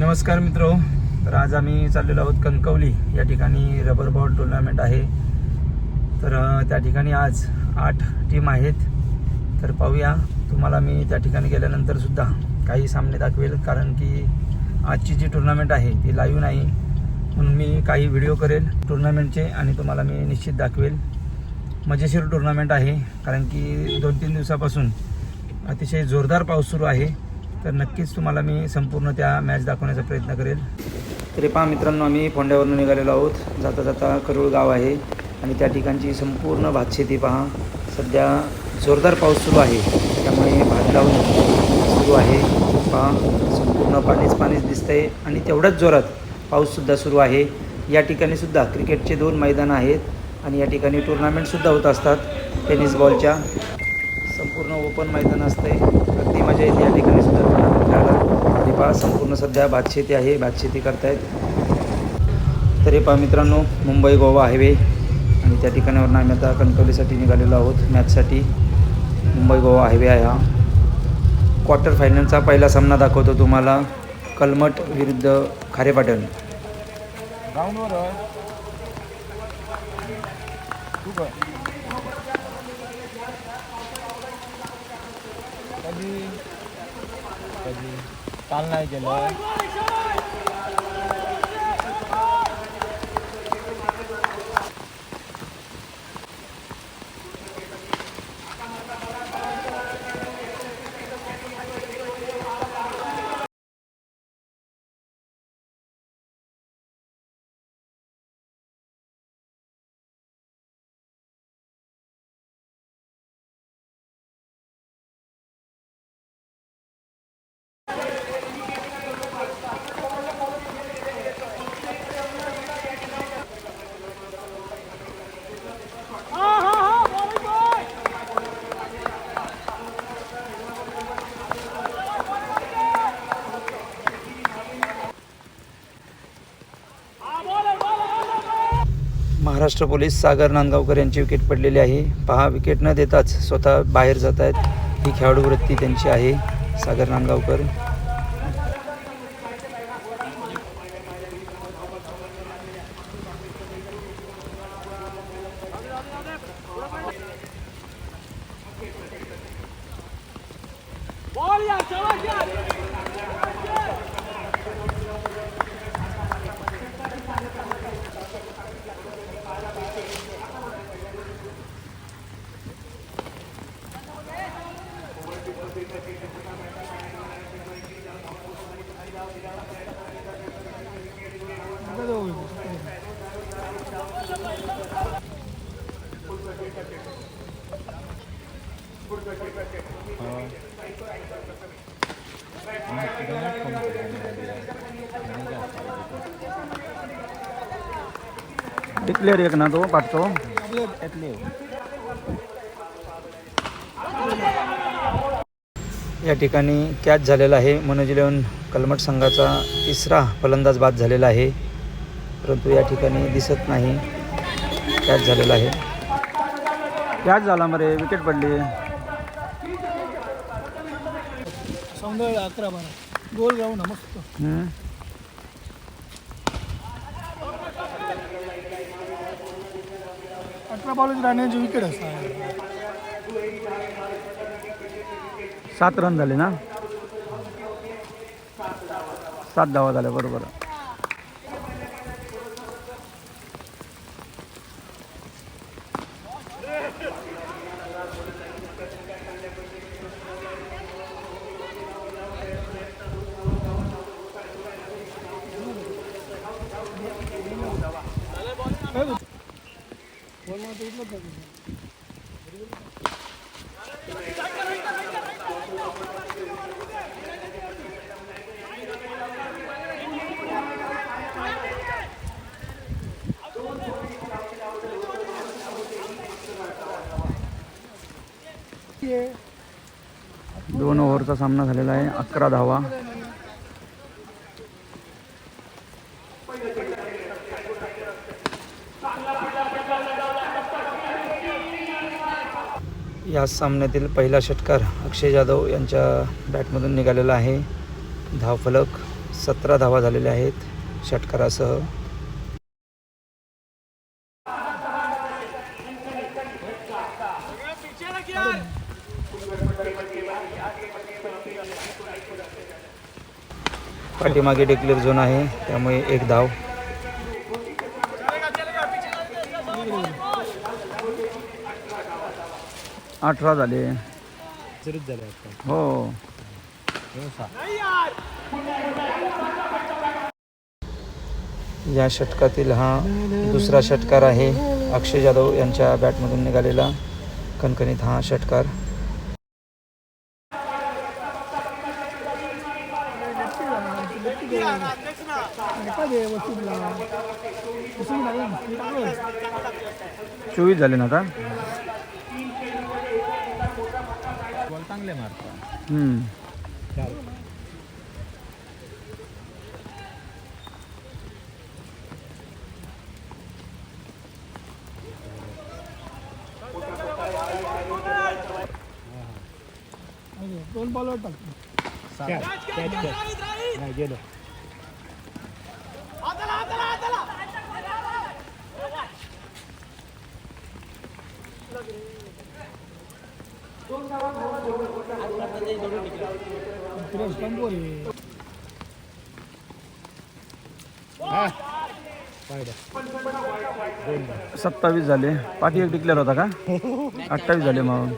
नमस्कार मित्रो. तर आज आम्ही चाललेलो आहोत कणकवली या ठिकाणी रबर बॉल टुर्नामेंट आहे. तर त्या ठिकाणी आज 8 टीम आहेत. तर पाहूया, तुम्हाला मी त्या ठिकाणी गेल्यानंतर सुद्धा काही सामने दाखवेल, कारण की आजची जी टुर्नामेंट आहे ती लाईव्ह नाही, म्हणून मी काही व्हिडिओ करेल टुर्नामेंटचे आणि तुम्हाला मी निश्चित दाखवेल. मजेशीर टुर्नामेंट आहे, कारण की 2-3 दिवसापासून अतिशय जोरदार पाऊस सुरू आहे. तर नक्कीच तुम्हाला मी संपूर्ण त्या मॅच दाखवण्याचा प्रयत्न करेल. तरी पहा मित्रांनो, आम्ही फोंड्यावरून निघालेलो आहोत. जाता जाता करूळ गाव आहे आणि त्या ठिकाणची संपूर्ण भातशेती पहा. सध्या जोरदार पाऊस सुरू आहे, त्यामुळे भात लावून सुरू आहे. पहा, संपूर्ण पाणीच दिसतंय आणि तेवढ्याच जोरात पाऊससुद्धा सुरू आहे. या ठिकाणी सुद्धा क्रिकेटचे 2 मैदानं आहेत आणि या ठिकाणी टुर्नामेंटसुद्धा होत असतात. टेनिस बॉलच्या संपूर्ण ओपन मैदान असते. अगदी मजा येते या ठिकाणी सुद्धा टुर्नामेंट खेळायला. हे पहा, संपूर्ण सध्या भातशेती आहे, भातशेती करतायत. तर हे पहा मित्रांनो, मुंबई गोवा हायवे आणि त्या ठिकाणावरून आम्ही आता कणकवलीसाठी निघालेलो आहोत मॅचसाठी. मुंबई गोवा हायवे आहे हा. क्वार्टर फायनलचा पहिला सामना दाखवतो तुम्हाला, कलमट विरुद्ध खारेपाटण. कधी काल नाही केलं. महाराष्ट्र पोलीस सागर नांदगावकर यांची विकेट पडलेली आहे. पहा, विकेट न देताच स्वतः बाहेर जात आहेत. ही खेळाडू वृत्ती त्यांची आहे, सागर नांदगावकर. डिक्लेअर एक ना तो पाठतो. या ठिकाणी कॅच झालेला आहे. मनोज 11 कलमट संघाचा तिसरा फलंदाज बाद झालेला आहे, परंतु या ठिकाणी दिसत नाही. कॅच झालेला आहे. कॅच झाला मरे, विकेट पडली. सौंदर्य 11-12 गोल जाऊ ना मस्त. बॉलच राहण्याची विकेट असतात. 7 रन झाले ना, 7 धावा झाल्या बरोबर. दोन ओव्हरचा सामना झालेला आहे. 11 धावा. या सामन्यातील पहिला षटकार अक्षय जाधव यांच्या बॅटमधून निघालेला आहे. धावफलक 17 धावा झालेल्या आहेत षटकारासह. पाठीमागे डिक्लेअर झोन आहे त्यामुळे 1 धाव. 18 झाले. हो. या षटकातील हा दुसरा षटकार आहे. अक्षय जाधव यांच्या बॅटमधून निघालेला कणकणीत हा षटकार. चोवीस झाले ना आता. चांगले मारतो. दोन बॉलवर टाकतो. नाही गेलो. हा 27 झाले. पाठी एक डिक्लेअर होता का? 28 झाले मग.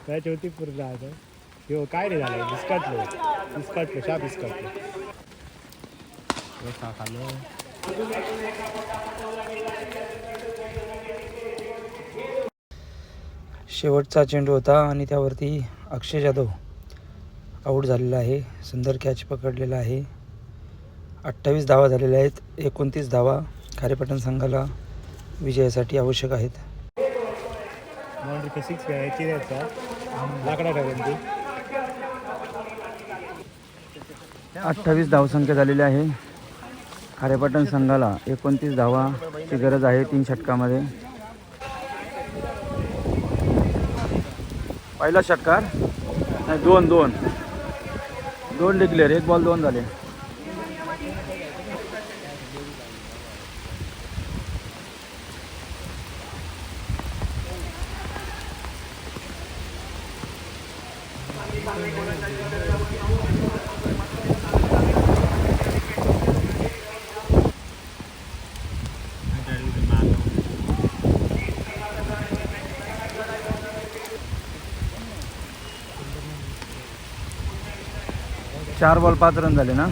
त्याच्या होती पूर्ण आता हे काय नाही झालं. बिस्कटलो शाप बिस्कटलो खाल्लं. शेवटचा चेंडू होता आणि त्यावरती अक्षय जाधव आऊट झालेला आहे. सुंदर कॅच पकडलेला आहे. 28 धावा झालेल्या आहेत. 29 धावा खारेपाटण संघाला विजयासाठी आवश्यक आहेत. बाउंड्री 6 यायची द्यायचा लाकडा टाकून 28 धावसंख्या झालेली आहे. खारेपाटण संघाला 29 धावाची गरज आहे 3 षटकामध्ये. पहिला षटकार नाही 2 डिक्लेअर. 1 बॉल 2 झाले. चार बॉल 5 रन झाले ना.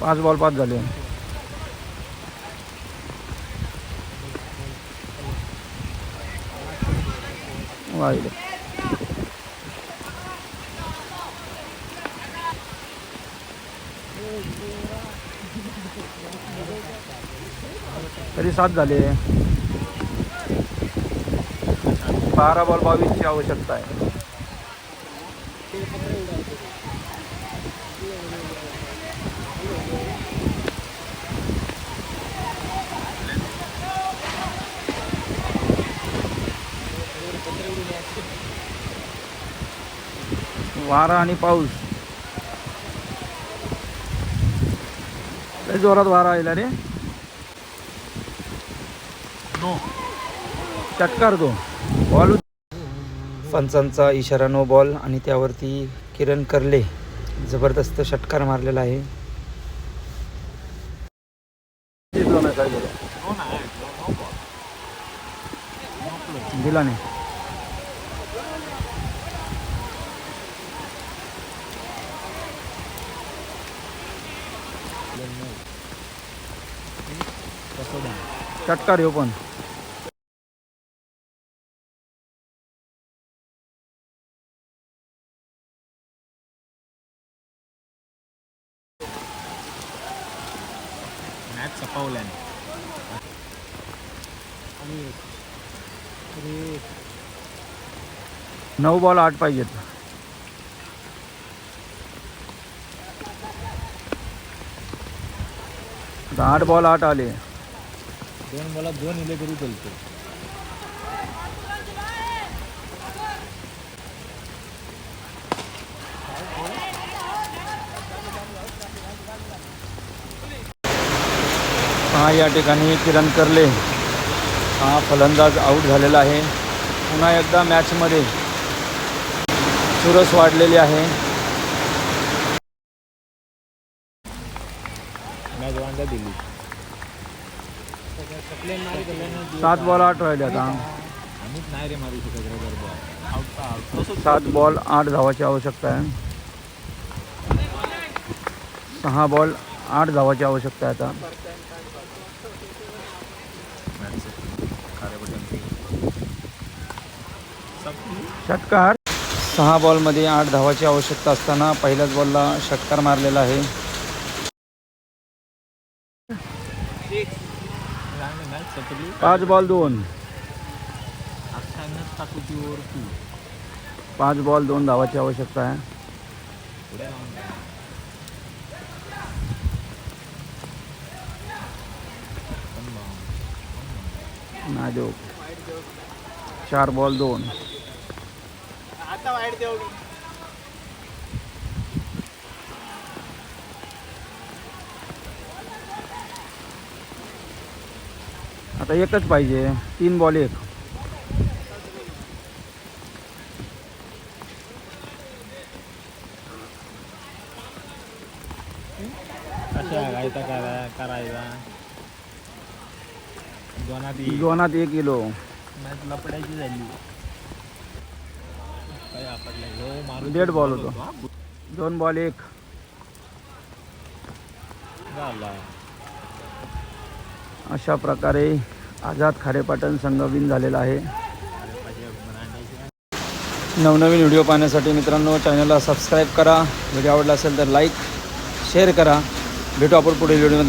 पाच बॉल 5 झाले. वाईट. तरी 7 झाले. 12 बॉल 22ची आवश्यकता आहे. वारा आणि पाऊस. लय जोरात वारा आला रे. षटकार 2 बॉल. पंचांचा इशारा नो बॉल आणि त्यावरती किरण करले जबरदस्त षटकार मारलेला आहे. दिला नाही. षटकार येऊ पण. मॅच सपावला. 9 बॉल 8 पाहिजेत. आता 8 बॉल 8 आले. 2 बॉलात 2 इले करू चलतो. हा या ठिकाणी किरण करले हा फलंदाज आऊट झालेला आहे. पुन्हा एकदा मॅचमध्ये चुरस वाढलेली आहे. मॅच वांदा दिली. 7 बॉल 8 राहिले आता. आम्हीच नाही रे मारू शकत रबर. 7 बॉल 8 धावाची आवश्यकता आहे. 6 बॉल 8 धावाची आवश्यकता आहे आता. षटकार. 6 बॉलमध्ये 8 धावाची आवश्यकता असताना पहिल्याच बॉलला षटकार मारलेला आहे. मॅच संपली. 5 बॉल 2. 5 बॉल 2 धावाची आवश्यकता आहे. नाजूक. 4 बॉल 2. आता वाईट देऊ. आता एकच पाहिजे. 3 बॉल 1. कशा गायचा करायचा. दोनात 1 किलो. मॅच लपडायची झाली. काय आपटला. डेड बॉल होतो. 2 बॉल 1. झाला. अशा प्रकारे आझाद खारेपाटण संघ विन झालेला आहे. नवनवीन व्हिडिओ पाहण्यासाठी मित्रांनो चॅनलला सबस्क्राईब करा. व्हिडिओ आवडला असेल तर लाईक शेअर करा. भेटू आपण पुढील व्हिडिओमध्ये.